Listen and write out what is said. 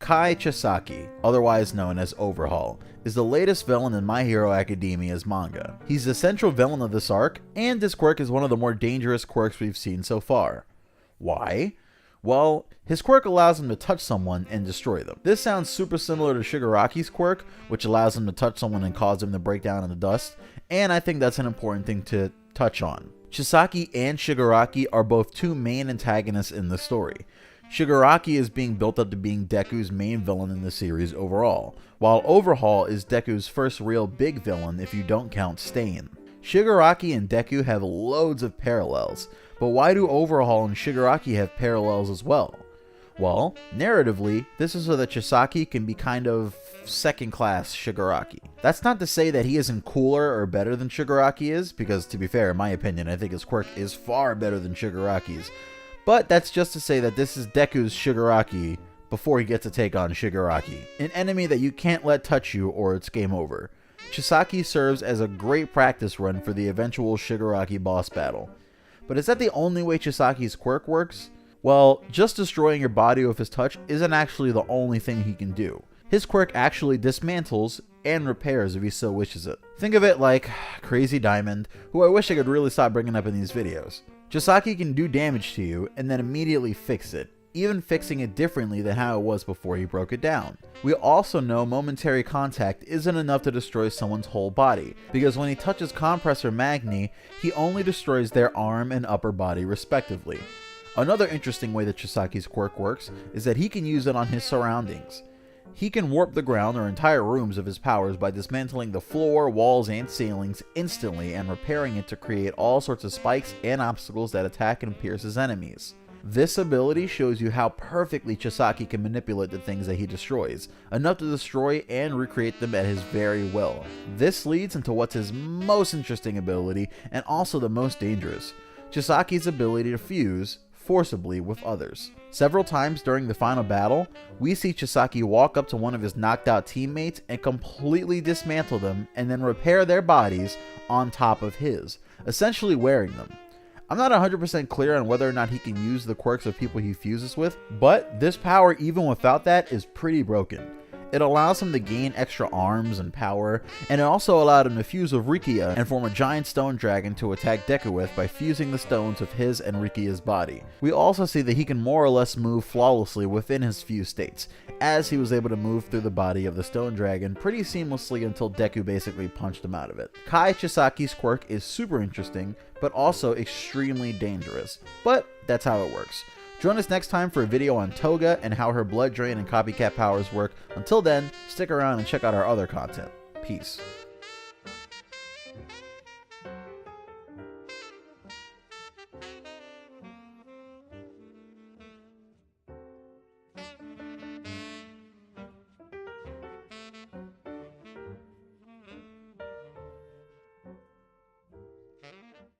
Chisaki, otherwise known as Overhaul, is the latest villain in My Hero Academia's manga. He's the central villain of this arc, and his quirk is one of the more dangerous quirks we've seen so far. Why? Well, his quirk allows him to touch someone and destroy them. This sounds super similar to Shigaraki's quirk, which allows him to touch someone and cause them to break down into dust, and I think that's an important thing to touch on. Chisaki and Shigaraki are both two main antagonists in the story. Shigaraki is being built up to being Deku's main villain in the series overall, while Overhaul is Deku's first real big villain if you don't count Stain. Shigaraki and Deku have loads of parallels, but why do Overhaul and Shigaraki have parallels as well? Well, narratively, this is so that Chisaki can be kind of second-class Shigaraki. That's not to say that he isn't cooler or better than Shigaraki is, because to be fair, in my opinion, I think his quirk is far better than Shigaraki's. But that's just to say that this is Deku's Shigaraki before he gets to take on Shigaraki, an enemy that you can't let touch you or it's game over. Chisaki serves as a great practice run for the eventual Shigaraki boss battle. But is that the only way Chisaki's quirk works? Well, just destroying your body with his touch isn't actually the only thing he can do. His quirk actually dismantles and repairs if he so wishes it. Think of it like Crazy Diamond, who I wish I could really stop bringing up in these videos. Chisaki can do damage to you and then immediately fix it, even fixing it differently than how it was before he broke it down. We also know momentary contact isn't enough to destroy someone's whole body, because when he touches Compressor Magni, he only destroys their arm and upper body respectively. Another interesting way that Chisaki's quirk works is that he can use it on his surroundings. He can warp the ground or entire rooms of his powers by dismantling the floor, walls, and ceilings instantly and repairing it to create all sorts of spikes and obstacles that attack and pierce his enemies. This ability shows you how perfectly Chisaki can manipulate the things that he destroys, enough to destroy and recreate them at his very will. This leads into what's his most interesting ability and also the most dangerous, Chisaki's ability to fuse forcibly with others. Several times during the final battle, we see Chisaki walk up to one of his knocked out teammates and completely dismantle them and then repair their bodies on top of his, essentially wearing them. I'm not 100% clear on whether or not he can use the quirks of people he fuses with, but this power even without that is pretty broken. It allows him to gain extra arms and power, and it also allowed him to fuse with Rikiya and form a giant stone dragon to attack Deku with by fusing the stones with his and Rikiya's body. We also see that he can more or less move flawlessly within his fused states, as he was able to move through the body of the stone dragon pretty seamlessly until Deku basically punched him out of it. Chisaki's quirk is super interesting, but also extremely dangerous, but that's how it works. Join us next time for a video on Toga and how her blood drain and copycat powers work. Until then, stick around and check out our other content. Peace.